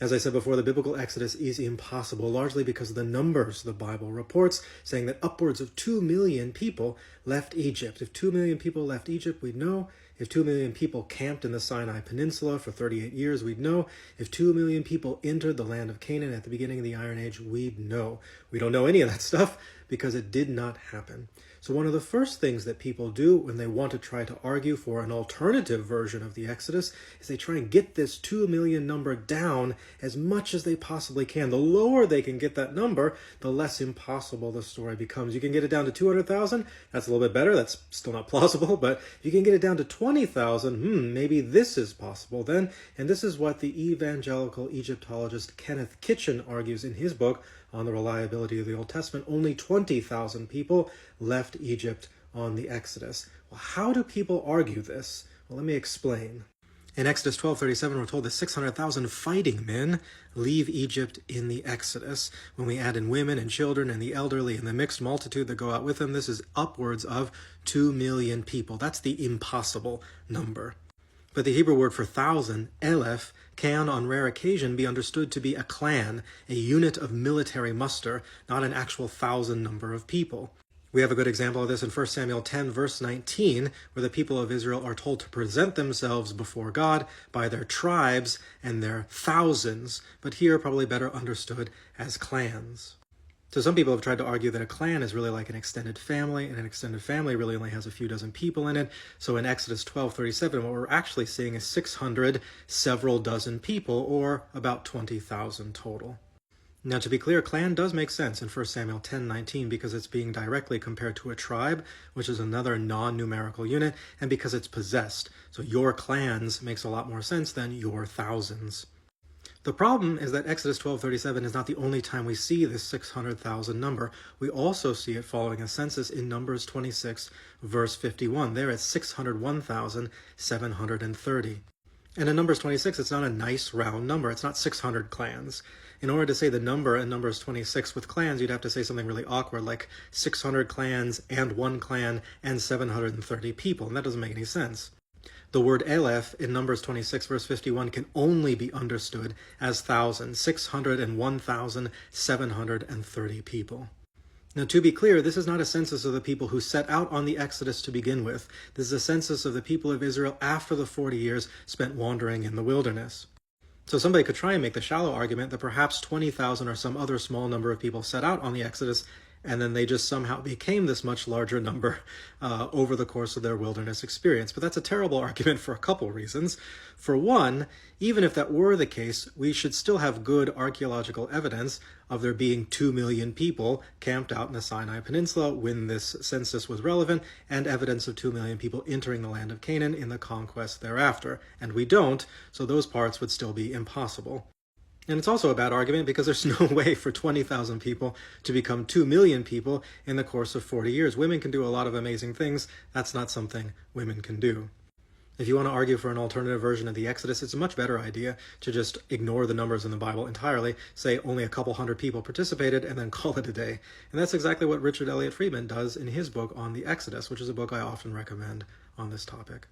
As I said before, the biblical Exodus is impossible, largely because of the numbers the Bible reports, saying that upwards of 2 million people left Egypt. If 2 million people left Egypt, we'd know. If 2 million people camped in the Sinai Peninsula for 38 years, we'd know. If 2 million people entered the land of Canaan at the beginning of the Iron Age, we'd know. We don't know any of that stuff because it did not happen. So one of the first things that people do when they want to try to argue for an alternative version of the Exodus is they try and get this 2 million number down as much as they possibly can. The lower they can get that number, the less impossible the story becomes. You can get it down to 200,000, that's a little bit better. That's still not plausible, but if you can get it down to 20,000, maybe this is possible then. And this is what the evangelical Egyptologist Kenneth Kitchen argues in his book on the reliability of the Old Testament. Only 20,000 people left Egypt on the Exodus. Well, how do people argue this? Well, let me explain. In Exodus 12:37, we're told that 600,000 fighting men leave Egypt in the Exodus. When we add in women and children and the elderly and the mixed multitude that go out with them, this is upwards of 2 million people. That's the impossible number. But the Hebrew word for thousand, eleph, can on rare occasion be understood to be a clan, a unit of military muster, not an actual thousand number of people. We have a good example of this in 1 Samuel 10, verse 19, where the people of Israel are told to present themselves before God by their tribes and their thousands, but here probably better understood as clans. So some people have tried to argue that a clan is really like an extended family, and an extended family really only has a few dozen people in it. So in Exodus 12:37, what we're actually seeing is 600 several dozen people, or about 20,000 total. Now, to be clear, clan does make sense in 1 Samuel 10:19 because it's being directly compared to a tribe, which is another non-numerical unit, and because it's possessed. So your clans makes a lot more sense than your thousands. The problem is that Exodus 12:37 is not the only time we see this 600,000 number. We also see it following a census in Numbers 26, verse 51. There it's 601,730. And in Numbers 26, it's not a nice round number. It's not 600 clans. In order to say the number in Numbers 26 with clans, you'd have to say something really awkward like 600 clans and one clan and 730 people, and that doesn't make any sense. The word eleph in Numbers 26, verse 51 can only be understood as thousand, 601,730 people. Now, to be clear, this is not a census of the people who set out on the Exodus to begin with. This is a census of the people of Israel after the 40 years spent wandering in the wilderness. So somebody could try and make the shallow argument that perhaps 20,000 or some other small number of people set out on the Exodus, and then they just somehow became this much larger number over the course of their wilderness experience. But that's a terrible argument for a couple reasons. For one, even if that were the case, we should still have good archaeological evidence of there being 2 million people camped out in the Sinai Peninsula when this census was relevant, and evidence of 2 million people entering the land of Canaan in the conquest thereafter. And we don't, so those parts would still be impossible. And it's also a bad argument because there's no way for 20,000 people to become 2 million people in the course of 40 years. Women can do a lot of amazing things. That's not something women can do. If you want to argue for an alternative version of the Exodus, it's a much better idea to just ignore the numbers in the Bible entirely, say only a couple hundred people participated, and then call it a day. And that's exactly what Richard Elliott Friedman does in his book on the Exodus, which is a book I often recommend on this topic.